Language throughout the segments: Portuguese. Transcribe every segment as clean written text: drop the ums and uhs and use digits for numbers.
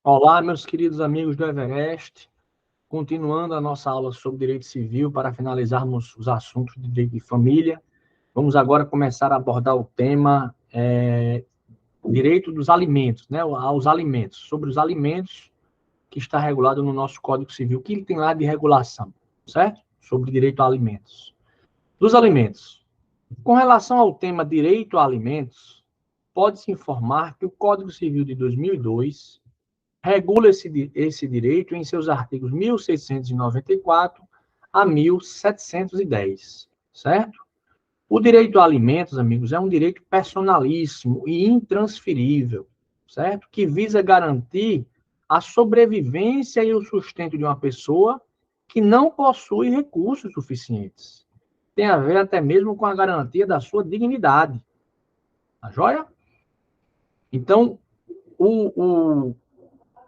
Olá, meus queridos amigos do Everest. Continuando a nossa aula sobre direito civil, para finalizarmos os assuntos de direito de família, vamos agora começar a abordar o tema direito dos alimentos, né? Aos alimentos, sobre os alimentos que está regulado no nosso Código Civil, que ele tem lá de regulação, certo? Sobre direito a alimentos. Dos alimentos. Com relação ao tema direito a alimentos, pode-se informar que o Código Civil de 2002 regula esse direito em seus artigos 1694 a 1710, certo? O direito a alimentos, amigos, é um direito personalíssimo e intransferível, certo? Que visa garantir a sobrevivência e o sustento de uma pessoa que não possui recursos suficientes. Tem a ver até mesmo com a garantia da sua dignidade. Tá joia? Então,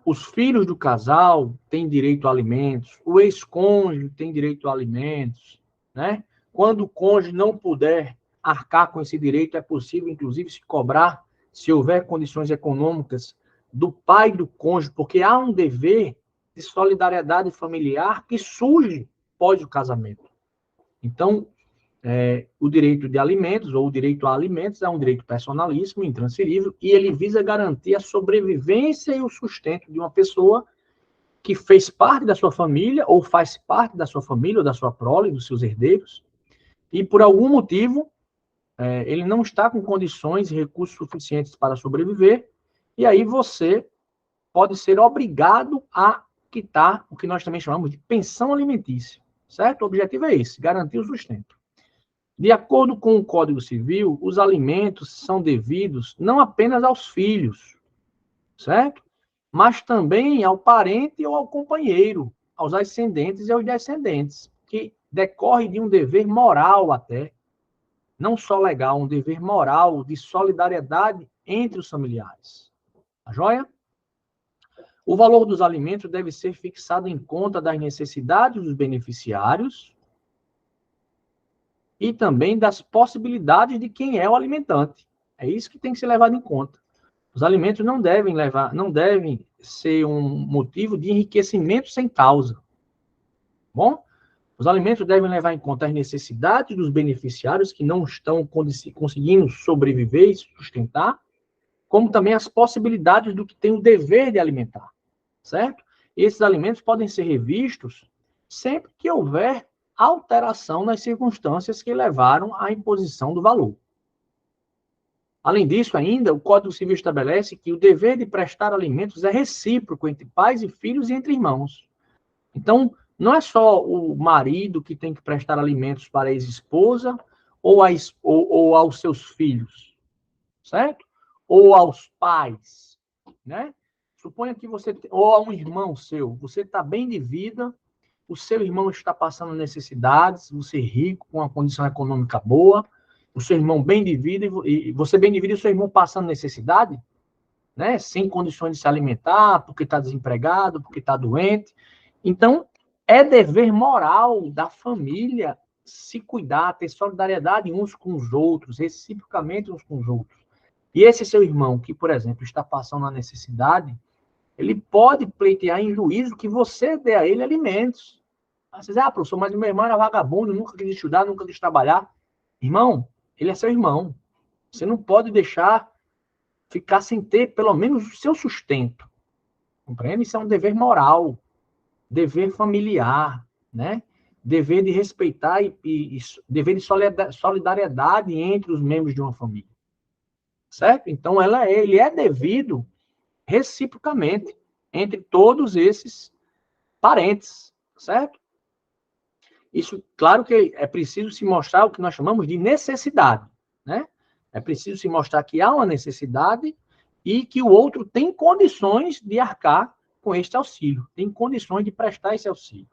os filhos do casal têm direito a alimentos, o ex-cônjuge tem direito a alimentos, né? Quando o cônjuge não puder arcar com esse direito, é possível, inclusive, se cobrar, se houver condições econômicas, do pai do cônjuge, porque há um dever de solidariedade familiar que surge pós o casamento. Então, o direito de alimentos, ou o direito a alimentos, é um direito personalíssimo, intransferível, e ele visa garantir a sobrevivência e o sustento de uma pessoa que fez parte da sua família, ou faz parte da sua família, ou da sua prole, dos seus herdeiros, e por algum motivo, ele não está com condições e recursos suficientes para sobreviver, e aí você pode ser obrigado a quitar o que nós também chamamos de pensão alimentícia, certo? O objetivo é esse, garantir o sustento. De acordo com o Código Civil, os alimentos são devidos não apenas aos filhos, certo? Mas também ao parente ou ao companheiro, aos ascendentes e aos descendentes, que decorre de um dever moral até, não só legal, um dever moral de solidariedade entre os familiares. Tá joia? O valor dos alimentos deve ser fixado em conta das necessidades dos beneficiários e também das possibilidades de quem é o alimentante. É isso que tem que ser levado em conta. Os alimentos não devem ser um motivo de enriquecimento sem causa. Bom, os alimentos devem levar em conta as necessidades dos beneficiários que não estão conseguindo sobreviver e sustentar, como também as possibilidades do que tem o dever de alimentar, certo? Esses alimentos podem ser revistos sempre que houver alteração nas circunstâncias que levaram à imposição do valor. Além disso, ainda, o Código Civil estabelece que o dever de prestar alimentos é recíproco entre pais e filhos e entre irmãos. Então, não é só o marido que tem que prestar alimentos para a ex-esposa ou aos seus filhos, certo? Ou aos pais, né? Suponha que você, ou a um irmão seu, você está bem de vida, o seu irmão está passando necessidades, você é rico, com uma condição econômica boa, o seu irmão bem de vida, e você bem de vida e o seu irmão passando necessidade, né? Sem condições de se alimentar, porque está desempregado, porque está doente. Então, é dever moral da família se cuidar, ter solidariedade uns com os outros, reciprocamente uns com os outros. E esse seu irmão, que, por exemplo, está passando a necessidade, ele pode pleitear em juízo que você dê a ele alimentos. Você diz, professor, mas o meu irmão era vagabundo, nunca quis estudar, nunca quis trabalhar. Irmão, ele é seu irmão. Você não pode deixar ficar sem ter, pelo menos, o seu sustento. Compreende? Isso é um dever moral, dever familiar, né? Dever de respeitar e dever de solidariedade entre os membros de uma família. Certo? Então, ele é devido reciprocamente entre todos esses parentes, certo? Isso, claro que é preciso se mostrar o que nós chamamos de necessidade, né? É preciso se mostrar que há uma necessidade e que o outro tem condições de arcar com este auxílio, tem condições de prestar esse auxílio.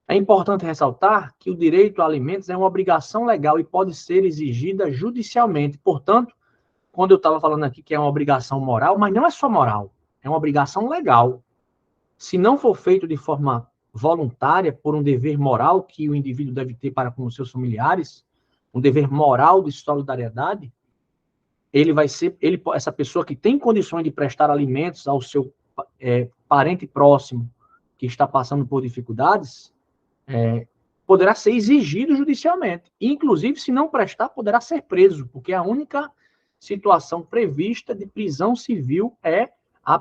É importante ressaltar que o direito a alimentos é uma obrigação legal e pode ser exigida judicialmente. Portanto, quando eu estava falando aqui que é uma obrigação moral, mas não é só moral, é uma obrigação legal. Se não for feito de forma voluntária, por um dever moral que o indivíduo deve ter para com os seus familiares, um dever moral de solidariedade, essa pessoa que tem condições de prestar alimentos ao seu parente próximo que está passando por dificuldades, poderá ser exigido judicialmente. Inclusive, se não prestar, poderá ser preso, porque a única situação prevista de prisão civil é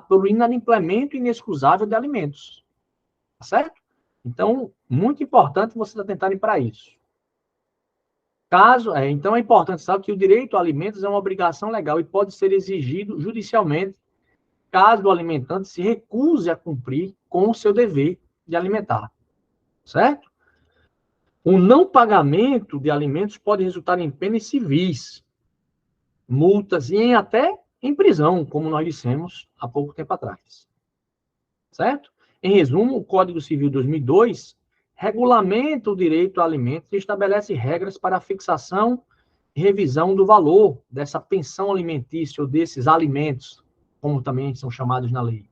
por inadimplemento inexcusável de alimentos. Tá certo? Então, muito importante você atentarem para isso. Então, é importante saber que o direito a alimentos é uma obrigação legal e pode ser exigido judicialmente caso o alimentante se recuse a cumprir com o seu dever de alimentar. Certo? O não pagamento de alimentos pode resultar em penas civis, multas e até em prisão, como nós dissemos há pouco tempo atrás. Certo? Em resumo, o Código Civil 2002 regulamenta o direito a alimentos e estabelece regras para a fixação e revisão do valor dessa pensão alimentícia ou desses alimentos, como também são chamados na lei,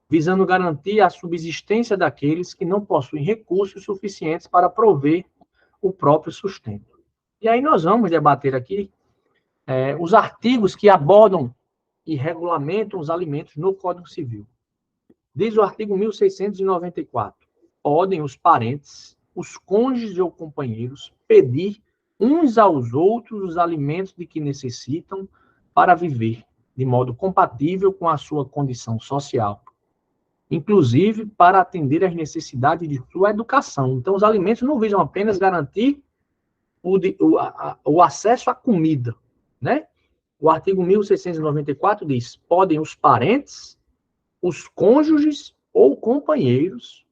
visando garantir a subsistência daqueles que não possuem recursos suficientes para prover o próprio sustento. E aí nós vamos debater aqui os artigos que abordam e regulamentam os alimentos no Código Civil. Diz o artigo 1694, podem os parentes, os cônjuges ou companheiros, pedir uns aos outros os alimentos de que necessitam para viver, de modo compatível com a sua condição social, inclusive para atender às necessidades de sua educação. Então, os alimentos não visam apenas garantir o acesso à comida, né? O artigo 1694 diz, podem os parentes, os cônjuges ou companheiros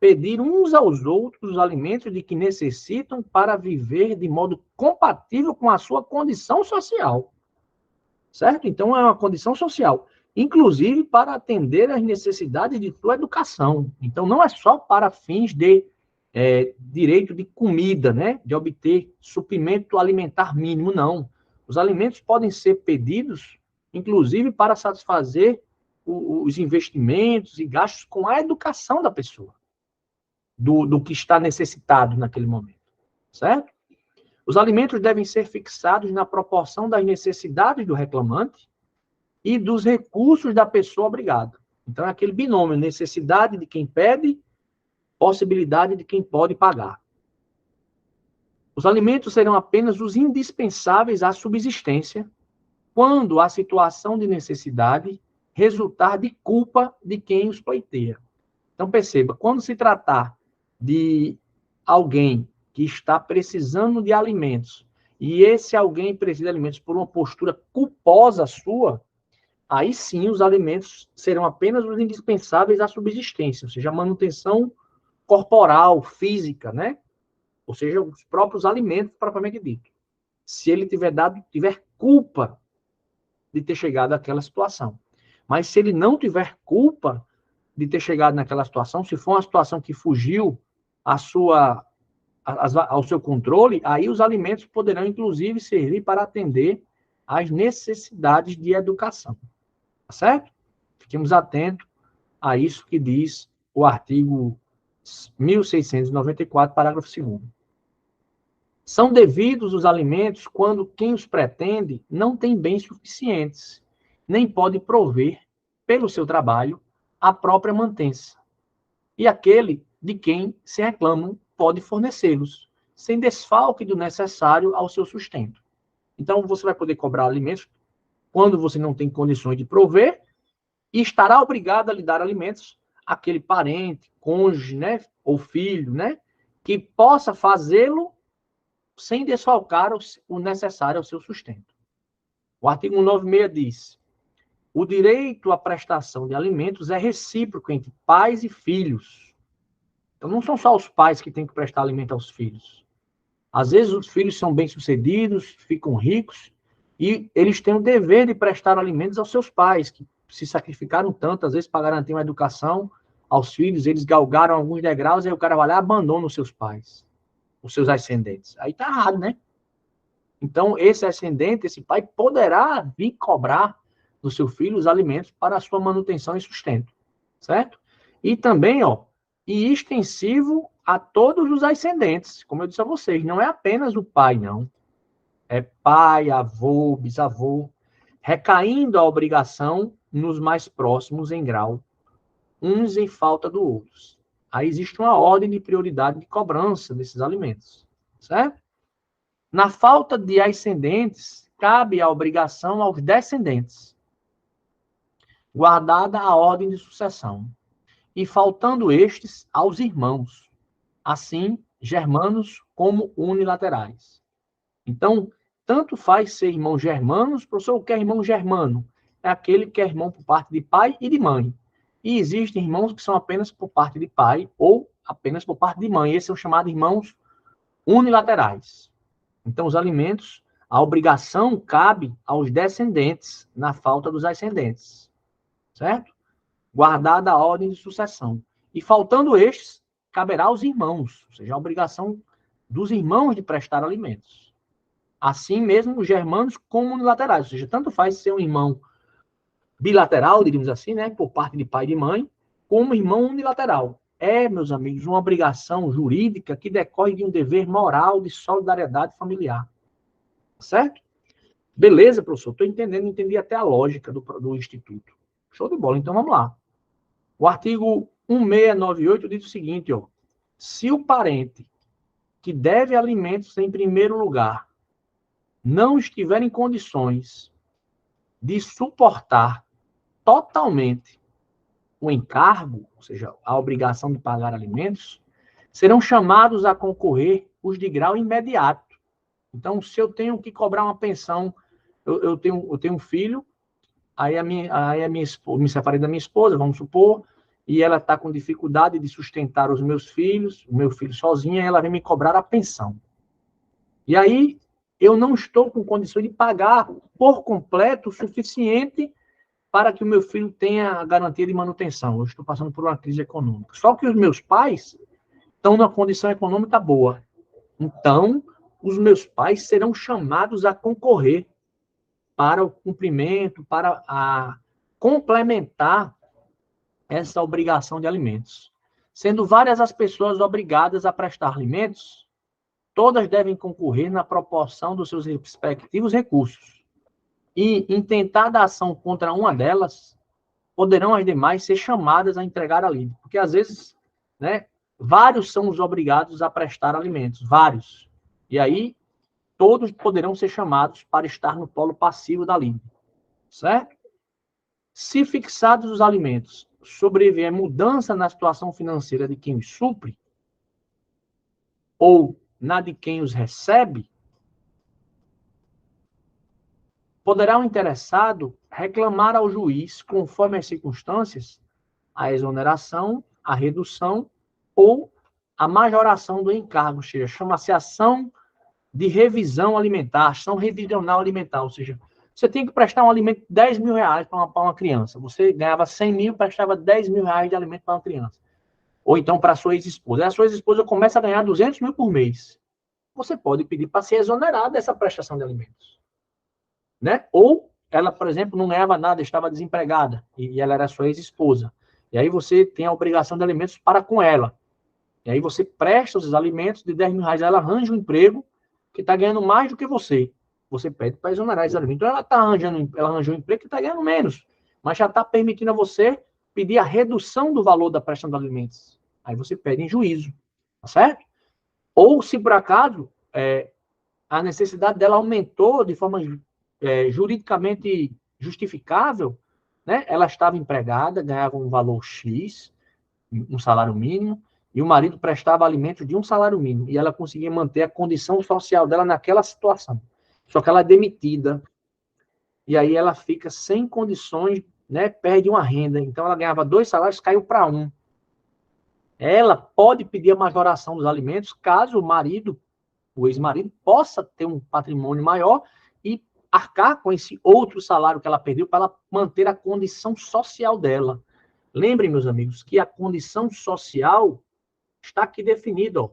pedir uns aos outros os alimentos de que necessitam para viver de modo compatível com a sua condição social. Certo? Então, é uma condição social. Inclusive para atender às necessidades de sua educação. Então, não é só para fins de direito de comida, né? De obter suprimento alimentar mínimo, não. Os alimentos podem ser pedidos, inclusive, para satisfazer os investimentos e gastos com a educação da pessoa, do que está necessitado naquele momento, certo? Os alimentos devem ser fixados na proporção das necessidades do reclamante e dos recursos da pessoa obrigada. Então, é aquele binômio, necessidade de quem pede, possibilidade de quem pode pagar. Os alimentos serão apenas os indispensáveis à subsistência quando a situação de necessidade resultar de culpa de quem os pleiteia. Então, perceba, quando se tratar de alguém que está precisando de alimentos, e esse alguém precisa de alimentos por uma postura culposa sua, aí sim os alimentos serão apenas os indispensáveis à subsistência, ou seja, a manutenção corporal, física, né? Ou seja, os próprios alimentos, propriamente dito. Se ele tiver culpa de ter chegado àquela situação. Mas se ele não tiver culpa de ter chegado naquela situação, se for uma situação que fugiu ao seu controle, aí os alimentos poderão, inclusive, servir para atender às necessidades de educação. Tá certo? Fiquemos atentos a isso que diz o artigo 1694, parágrafo 2º. São devidos os alimentos quando quem os pretende não tem bens suficientes, nem pode prover, pelo seu trabalho, a própria mantença. E aquele de quem se reclamam pode fornecê-los, sem desfalque do necessário ao seu sustento. Então, você vai poder cobrar alimentos quando você não tem condições de prover e estará obrigado a lhe dar alimentos àquele parente, cônjuge, né, ou filho, né, que possa fazê-lo sem desfalcar o necessário ao seu sustento. O artigo 196 diz: o direito à prestação de alimentos é recíproco entre pais e filhos. Então, não são só os pais que têm que prestar alimento aos filhos. Às vezes, os filhos são bem-sucedidos, ficam ricos, e eles têm o dever de prestar alimentos aos seus pais, que se sacrificaram tanto, às vezes, para garantir uma educação aos filhos, eles galgaram alguns degraus, aí o cara vai lá e abandona os seus pais, os seus ascendentes. Aí tá errado, né? Então, esse ascendente, esse pai, poderá vir cobrar do seu filho os alimentos para a sua manutenção e sustento, certo? E também, e extensivo a todos os ascendentes, como eu disse a vocês, não é apenas o pai, não. É pai, avô, bisavô, recaindo a obrigação nos mais próximos em grau uns em falta do outros. Aí existe uma ordem de prioridade de cobrança desses alimentos, certo? Na falta de ascendentes, cabe a obrigação aos descendentes, guardada a ordem de sucessão, e faltando estes, aos irmãos, assim, germanos como unilaterais. Então, tanto faz ser irmão germanos, professor, o que é irmão germano? É aquele que é irmão por parte de pai e de mãe. E existem irmãos que são apenas por parte de pai ou apenas por parte de mãe. Esses são chamados irmãos unilaterais. Então, os alimentos, a obrigação cabe aos descendentes, na falta dos ascendentes. Certo? Guardada a ordem de sucessão. E faltando estes, caberá aos irmãos, ou seja, a obrigação dos irmãos de prestar alimentos. Assim mesmo, os germanos como unilaterais, ou seja, tanto faz ser um irmão bilateral, diríamos assim, né, por parte de pai e de mãe, como irmão unilateral. É, meus amigos, uma obrigação jurídica que decorre de um dever moral de solidariedade familiar. Certo? Beleza, professor, estou entendendo, entendi até a lógica do Instituto. Show de bola, então vamos lá. O artigo 1698 diz o seguinte, ó, se o parente que deve alimentos em primeiro lugar não estiver em condições de suportar totalmente o encargo, ou seja, a obrigação de pagar alimentos, serão chamados a concorrer os de grau imediato. Então, se eu tenho que cobrar uma pensão, eu tenho um filho, aí a minha esposa, me separei da minha esposa, vamos supor, e ela está com dificuldade de sustentar os meus filhos, o meu filho sozinha, e ela vem me cobrar a pensão. E aí, eu não estou com condições de pagar por completo o suficiente para que o meu filho tenha a garantia de manutenção. Eu estou passando por uma crise econômica. Só que os meus pais estão numa condição econômica boa. Então, os meus pais serão chamados a concorrer para o cumprimento, para complementar essa obrigação de alimentos. Sendo várias as pessoas obrigadas a prestar alimentos, todas devem concorrer na proporção dos seus respectivos recursos. E, intentada a ação contra uma delas, poderão as demais ser chamadas a entregar alívio. Porque, às vezes, né, vários são os obrigados a prestar alimentos, vários. E aí, todos poderão ser chamados para estar no polo passivo da alívio. Certo? Se fixados os alimentos, sobrevier mudança na situação financeira de quem os supre, ou na de quem os recebe, poderá o interessado reclamar ao juiz, conforme as circunstâncias, a exoneração, a redução ou a majoração do encargo, ou seja, chama-se ação de revisão alimentar, ação revisional alimentar, ou seja, você tem que prestar um alimento de 10 mil reais para uma criança. Você ganhava 100 mil, prestava 10 mil reais de alimento para uma criança. Ou então para a sua ex-esposa. A sua ex-esposa começa a ganhar 200 mil por mês. Você pode pedir para ser exonerada dessa prestação de alimentos. Né? Ou ela, por exemplo, não ganhava nada, estava desempregada, e ela era sua ex-esposa. E aí você tem a obrigação de alimentos para com ela. E aí você presta os alimentos de 10 mil reais, ela arranja um emprego que está ganhando mais do que você. Você pede para exonerar esse alimento. Então, ela arranjou um emprego que está ganhando menos, mas já está permitindo a você pedir a redução do valor da prestação de alimentos. Aí você pede em juízo, tá certo? Ou, se por acaso, a necessidade dela aumentou de forma juridicamente justificável, né? Ela estava empregada, ganhava um valor X, um salário mínimo, e o marido prestava alimentos de um salário mínimo, e ela conseguia manter a condição social dela naquela situação. Só que ela é demitida, e aí ela fica sem condições, né, perde uma renda. Então ela ganhava 2 salários, caiu para 1. Ela pode pedir a majoração dos alimentos, caso o marido, o ex-marido, possa ter um patrimônio maior e arcar com esse outro salário que ela perdeu para ela manter a condição social dela. Lembrem, meus amigos, que a condição social está aqui definida, ó,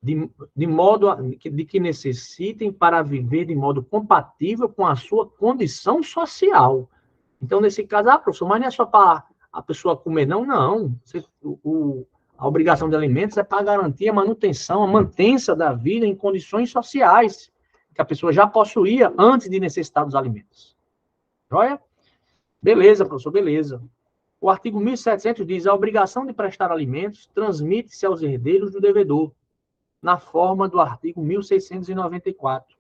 de modo de que necessitem para viver de modo compatível com a sua condição social. Então, nesse caso, professor, mas não é só para a pessoa comer, não. Não. A obrigação de alimentos é para garantir a manutenção, a mantença da vida em condições sociais que a pessoa já possuía antes de necessitar dos alimentos. Joia? Beleza, professor, beleza. O artigo 1700 diz: a obrigação de prestar alimentos transmite-se aos herdeiros do devedor, na forma do artigo 1694.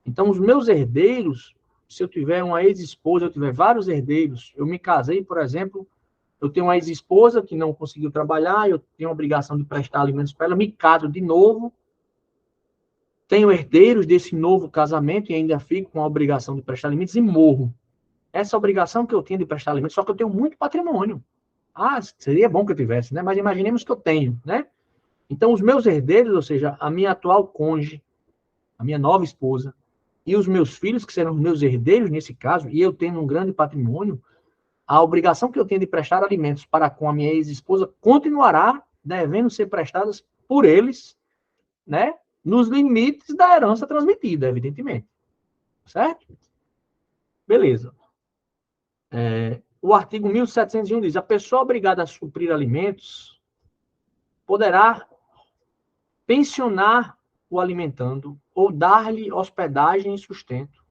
Então, os meus herdeiros, se eu tiver uma ex-esposa, eu tiver vários herdeiros, eu me casei, por exemplo, eu tenho uma ex-esposa que não conseguiu trabalhar, eu tenho a obrigação de prestar alimentos para ela, me caso de novo, tenho herdeiros desse novo casamento e ainda fico com a obrigação de prestar alimentos e morro. Essa obrigação que eu tenho de prestar alimentos, só que eu tenho muito patrimônio. Ah, seria bom que eu tivesse, né? Mas imaginemos que eu tenho, né? Então, os meus herdeiros, ou seja, a minha atual cônjuge, a minha nova esposa, e os meus filhos, que serão os meus herdeiros nesse caso, e eu tenho um grande patrimônio, a obrigação que eu tenho de prestar alimentos para com a minha ex-esposa continuará devendo ser prestadas por eles, né? Nos limites da herança transmitida, evidentemente. Certo? Beleza. O artigo 1701 diz: a pessoa obrigada a suprir alimentos poderá pensionar o alimentando ou dar-lhe hospedagem e sustento,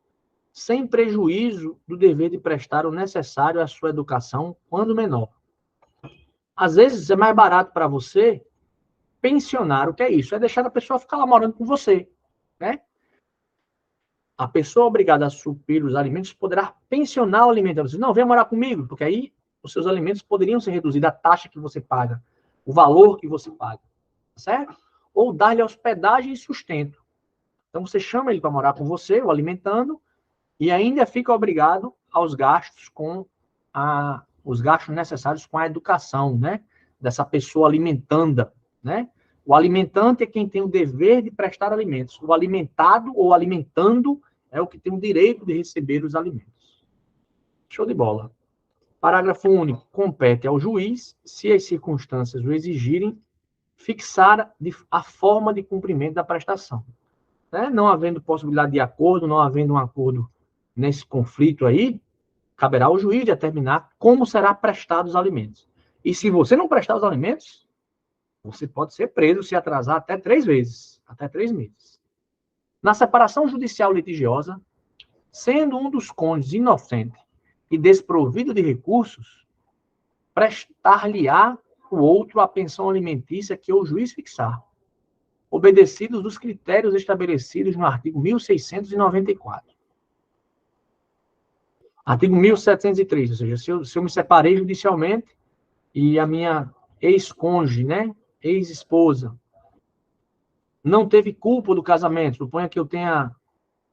sem prejuízo do dever de prestar o necessário à sua educação quando menor. Às vezes é mais barato para você pensionar. O que é isso? É deixar a pessoa ficar lá morando com você, né? A pessoa obrigada a suprir os alimentos poderá pensionar o alimento. Você não, vem morar comigo, porque aí os seus alimentos poderiam ser reduzidos, a taxa que você paga, o valor que você paga, certo? Ou dar-lhe hospedagem e sustento. Então você chama ele para morar com você, o alimentando, e ainda fica obrigado aos gastos os gastos necessários com a educação, né? Dessa pessoa alimentanda, né? O alimentante é quem tem o dever de prestar alimentos. O alimentado ou alimentando é o que tem o direito de receber os alimentos. Show de bola. Parágrafo único. Compete ao juiz, se as circunstâncias o exigirem, fixar a forma de cumprimento da prestação. Né? Não havendo possibilidade de acordo, não havendo um acordo nesse conflito aí, caberá ao juiz determinar como será prestado os alimentos. E se você não prestar os alimentos, você pode ser preso se atrasar até 3 vezes, até 3 meses. Na separação judicial litigiosa, sendo um dos cônjuges inocente e desprovido de recursos, prestar-lhe-á o outro a pensão alimentícia que o juiz fixar, obedecidos os critérios estabelecidos no artigo 1694. Artigo 1703, ou seja, se eu me separei judicialmente e a minha ex-cônjuge, né, ex-esposa, não teve culpa do casamento, suponha que eu tenha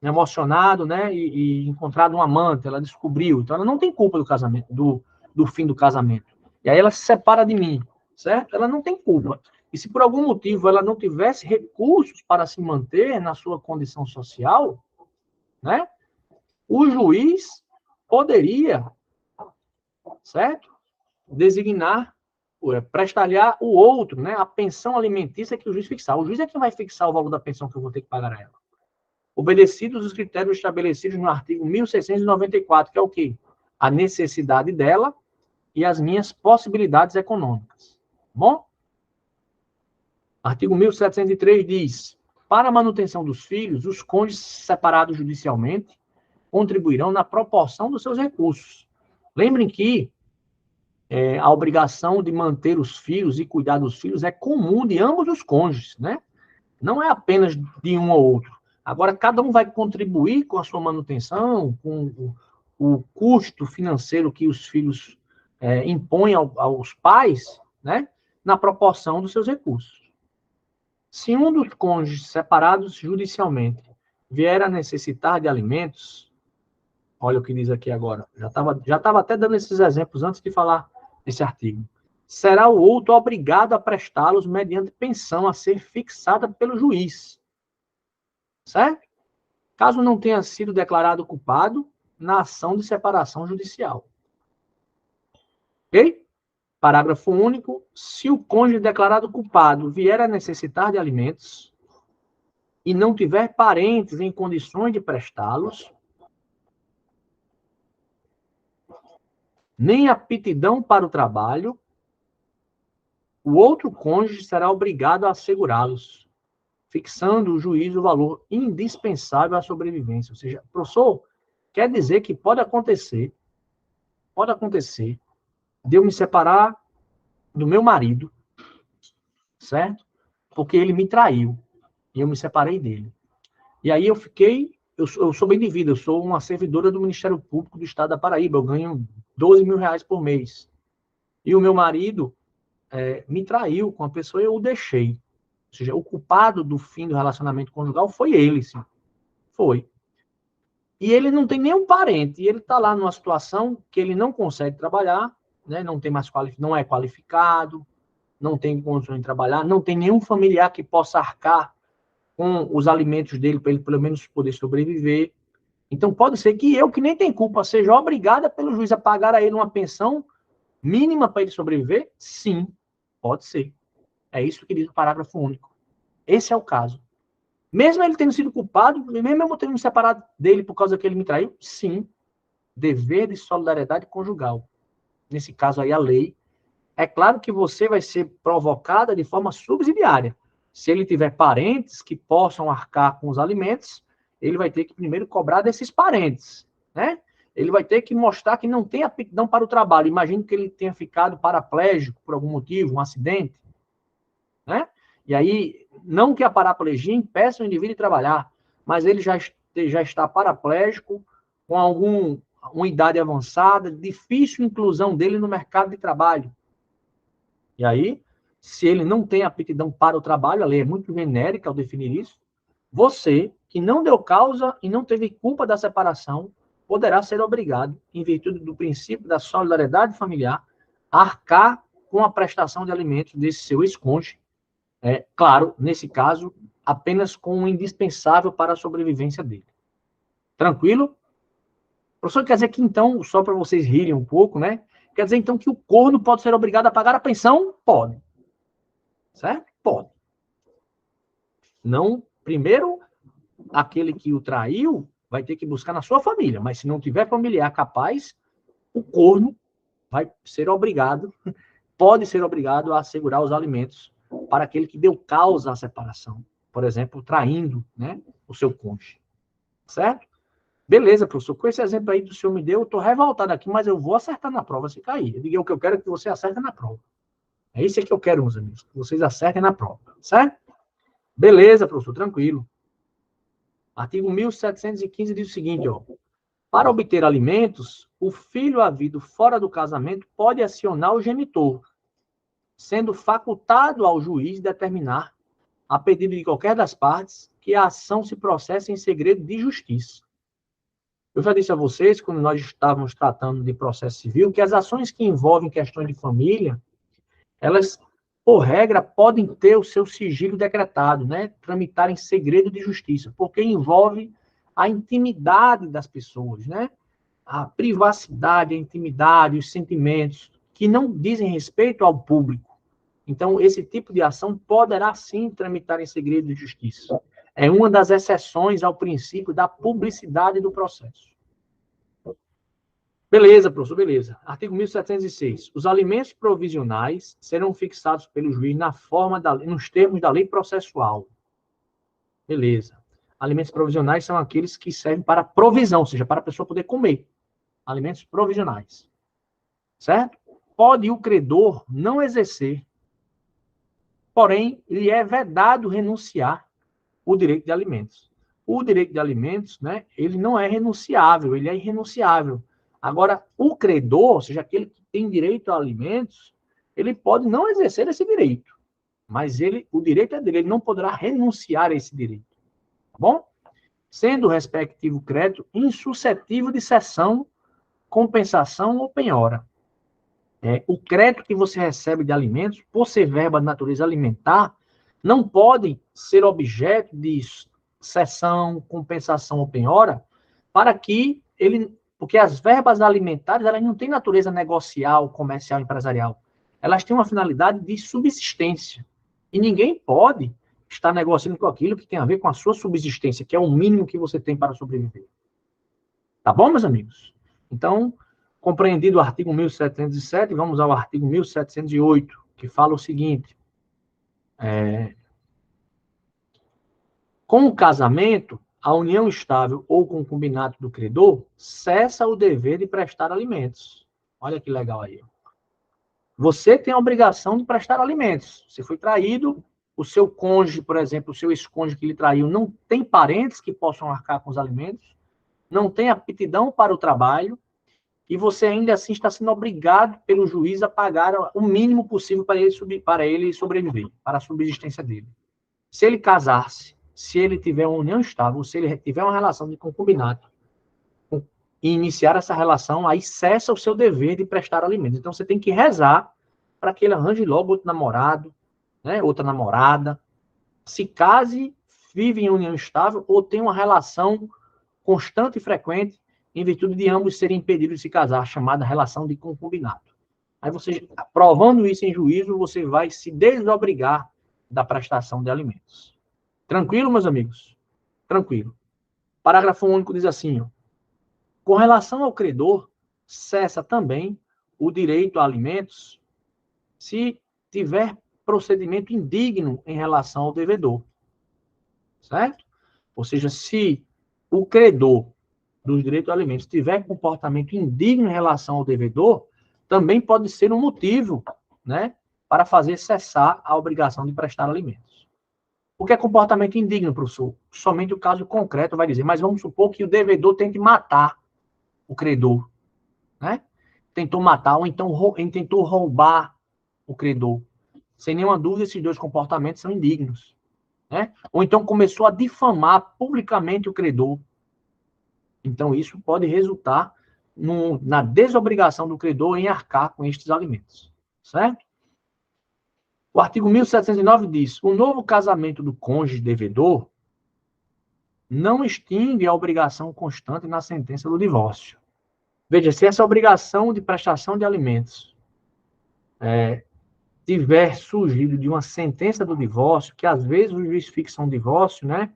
me emocionado, né, e encontrado um amante, ela descobriu, então ela não tem culpa do casamento, do fim do casamento. E aí ela se separa de mim, certo? Ela não tem culpa. E se por algum motivo ela não tivesse recursos para se manter na sua condição social, né, o juiz poderia, certo? Designar, prestar-lhe o outro, né, a pensão alimentícia que o juiz fixar. O juiz é quem vai fixar o valor da pensão que eu vou ter que pagar a ela. Obedecidos os critérios estabelecidos no artigo 1694, que é o quê? A necessidade dela e as minhas possibilidades econômicas. Bom? Artigo 1703 diz: para a manutenção dos filhos, os cônjuges separados judicialmente contribuirão na proporção dos seus recursos. Lembrem que a obrigação de manter os filhos e cuidar dos filhos é comum de ambos os cônjuges, né? Não é apenas de um ou outro. Agora, cada um vai contribuir com a sua manutenção, com o custo financeiro que os filhos impõem aos pais, né? Na proporção dos seus recursos. Se um dos cônjuges separados judicialmente vier a necessitar de alimentos, olha o que diz aqui agora, já estava até dando esses exemplos antes de falar desse artigo, será o outro obrigado a prestá-los mediante pensão a ser fixada pelo juiz. Certo? Caso não tenha sido declarado culpado na ação de separação judicial. Ok? Parágrafo único. Se o cônjuge declarado culpado vier a necessitar de alimentos e não tiver parentes em condições de prestá-los, nem aptidão para o trabalho, o outro cônjuge será obrigado a assegurá-los, fixando o juiz o valor indispensável à sobrevivência. Ou seja, professor, quer dizer que pode acontecer de eu me separar do meu marido, certo? Porque ele me traiu e eu me separei dele. E aí eu sou bem de vida, eu sou uma servidora do Ministério Público do Estado da Paraíba, eu ganho 12 mil reais por mês. E o meu marido me traiu com a pessoa e eu o deixei. Ou seja, o culpado do fim do relacionamento conjugal foi ele, sim. Foi. E ele não tem nenhum parente, e ele está lá numa situação que ele não consegue trabalhar, né? Não tem mais não é qualificado, não tem condições de trabalhar, não tem nenhum familiar que possa arcar com os alimentos dele para ele pelo menos poder sobreviver. Então pode ser que eu, que nem tem culpa, seja obrigada pelo juiz a pagar a ele uma pensão mínima para ele sobreviver? Sim, pode ser. É isso que diz o parágrafo único. Esse é o caso. Mesmo ele tendo sido culpado, mesmo eu tendo me separado dele por causa que ele me traiu, sim, dever de solidariedade conjugal. Nesse caso aí, a lei. É claro que você vai ser provocada de forma subsidiária. Se ele tiver parentes que possam arcar com os alimentos, ele vai ter que primeiro cobrar desses parentes, né? Ele vai ter que mostrar que não tem aptidão para o trabalho. Imagine que ele tenha ficado paraplégico por algum motivo, um acidente, né? E aí, não que a paraplegia impeça o indivíduo de trabalhar, mas ele já está paraplégico, com uma idade avançada, difícil inclusão dele no mercado de trabalho. E aí, se ele não tem aptidão para o trabalho, a lei é muito genérica ao definir isso, você, que não deu causa e não teve culpa da separação, poderá ser obrigado, em virtude do princípio da solidariedade familiar, a arcar com a prestação de alimentos desse seu ex-cônjuge. Claro, nesse caso, apenas com o indispensável para a sobrevivência dele. Tranquilo? Professor, quer dizer que então, só para vocês rirem um pouco, né? Quer dizer então que o corno pode ser obrigado a pagar a pensão? Pode. Certo? Pode. Não, primeiro, aquele que o traiu vai ter que buscar na sua família, mas se não tiver familiar capaz, o corno vai ser obrigado, pode ser obrigado a assegurar os alimentos para aquele que deu causa à separação. Por exemplo, traindo, né, o seu cônjuge. Certo? Beleza, professor. Com esse exemplo aí que o senhor me deu, eu estou revoltado aqui, mas eu vou acertar na prova se cair. Eu digo, o que eu quero é que você acerte na prova. É isso que eu quero, meus amigos, que vocês acertem na prova. Certo? Beleza, professor, tranquilo. Artigo 1715 diz o seguinte, ó. Para obter alimentos, o filho havido fora do casamento pode acionar o genitor, sendo facultado ao juiz determinar, a pedido de qualquer das partes, que a ação se processe em segredo de justiça. Eu já disse a vocês, quando nós estávamos tratando de processo civil, que as ações que envolvem questões de família, elas, por regra, podem ter o seu sigilo decretado, né? Tramitar em segredo de justiça, porque envolve a intimidade das pessoas, né? A privacidade, a intimidade, os sentimentos, que não dizem respeito ao público. Então, esse tipo de ação poderá sim tramitar em segredo de justiça. É uma das exceções ao princípio da publicidade do processo. Beleza, professor, beleza. Artigo 1706. Os alimentos provisionais serão fixados pelo juiz nos termos da lei processual. Beleza. Alimentos provisionais são aqueles que servem para provisão, ou seja, para a pessoa poder comer. Alimentos provisionais. Certo? Pode o credor não exercer, porém, lhe é vedado renunciar o direito de alimentos. O direito de alimentos, né, ele não é renunciável, ele é irrenunciável. Agora, o credor, ou seja, aquele que tem direito a alimentos, ele pode não exercer esse direito, mas o direito é dele, ele não poderá renunciar a esse direito. Tá bom? Sendo o respectivo crédito insuscetível de cessão, compensação ou penhora. O crédito que você recebe de alimentos, por ser verba de natureza alimentar, não pode ser objeto de cessão, compensação ou penhora, para que porque as verbas alimentares, elas não têm natureza negocial, comercial, empresarial. Elas têm uma finalidade de subsistência. E ninguém pode estar negociando com aquilo que tem a ver com a sua subsistência, que é o mínimo que você tem para sobreviver. Tá bom, meus amigos? Então, compreendido o artigo 1707, vamos ao artigo 1708, que fala o seguinte: com o casamento, a união estável ou concubinato do credor cessa o dever de prestar alimentos. Olha que legal aí. você tem a obrigação de prestar alimentos. Você foi traído, o seu cônjuge, por exemplo, o seu ex-cônjuge que lhe traiu, não tem parentes que possam arcar com os alimentos, não tem aptidão para o trabalho, e você ainda assim está sendo obrigado pelo juiz a pagar o mínimo possível para ele sobreviver, para a subsistência dele. Se ele casar-se, se ele tiver uma união estável, se ele tiver uma relação de concubinato, e iniciar essa relação, aí cessa o seu dever de prestar alimentos. Então, você tem que rezar para que ele arranje logo outro namorado, né, outra namorada, se case, vive em união estável ou tem uma relação constante e frequente em virtude de ambos serem impedidos de se casar, chamada relação de concubinato. Aí você, provando isso em juízo, você vai se desobrigar da prestação de alimentos. Tranquilo, meus amigos? Tranquilo. Parágrafo único diz assim, ó, com relação ao credor, cessa também o direito a alimentos se tiver procedimento indigno em relação ao devedor. Certo? Ou seja, se o credor dos direitos a alimentos tiver comportamento indigno em relação ao devedor, também pode ser um motivo, né, para fazer cessar a obrigação de prestar alimentos. O que é comportamento indigno, professor? Somente o caso concreto vai dizer, mas vamos supor que o devedor tente matar o credor, né? Tentou matar, ou então tentou roubar o credor. Sem nenhuma dúvida, esses dois comportamentos são indignos, né? Ou então começou a difamar publicamente o credor. Então, isso pode resultar na desobrigação do credor em arcar com estes alimentos, certo? O artigo 1709 diz, o novo casamento do cônjuge devedor não extingue a obrigação constante na sentença do divórcio. Veja, se essa obrigação de prestação de alimentos tiver surgido de uma sentença do divórcio, que às vezes o juiz fixa um divórcio, né?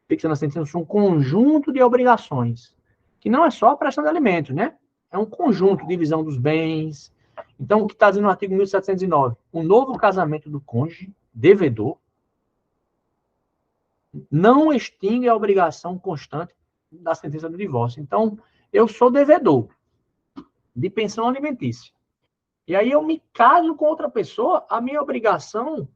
Fixa na sentença um conjunto de obrigações, que não é só a prestação de alimentos, né? É um conjunto de divisão dos bens. Então, o que está dizendo no artigo 1709? O novo casamento do cônjuge devedor não extingue a obrigação constante da sentença do divórcio. Então, eu sou devedor de pensão alimentícia. E aí eu me caso com outra pessoa, a minha obrigação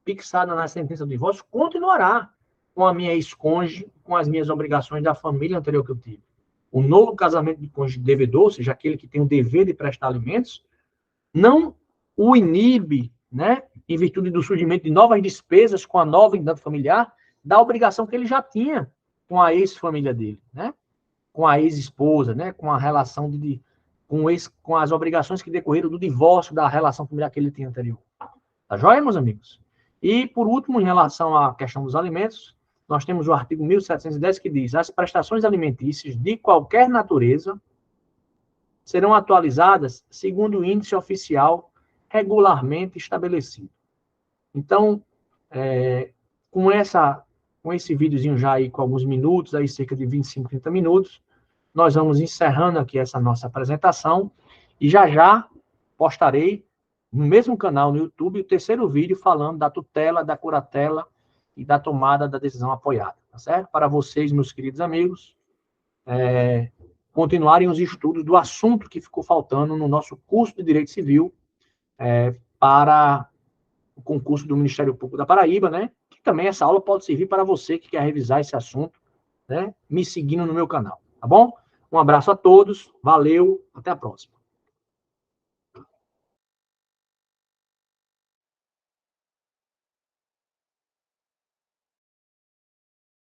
fixada na sentença do divórcio continuará com a minha ex-cônjuge, com as minhas obrigações da família anterior que eu tive. O novo casamento de cônjuge devedor, ou seja, aquele que tem o dever de prestar alimentos, não o inibe, né, em virtude do surgimento de novas despesas com a nova unidade familiar, da obrigação que ele já tinha com a ex-família dele, né, com a ex-esposa, né, com a relação com as obrigações que decorreram do divórcio da relação familiar que ele tinha anterior. Tá joia, meus amigos? E, por último, em relação à questão dos alimentos, nós temos o artigo 1710 que diz, as prestações alimentícias de qualquer natureza serão atualizadas segundo o índice oficial regularmente estabelecido. Então, com esse videozinho já aí com alguns minutos, aí cerca de 25, 30 minutos, nós vamos encerrando aqui essa nossa apresentação e já postarei no mesmo canal no YouTube o terceiro vídeo falando da tutela, da curatela e da tomada da decisão apoiada, tá certo? Para vocês, meus queridos amigos, continuarem os estudos do assunto que ficou faltando no nosso curso de Direito Civil para o concurso do Ministério Público da Paraíba, né? Que também essa aula pode servir para você que quer revisar esse assunto, né? Me seguindo no meu canal, tá bom? Um abraço a todos, valeu, até a próxima.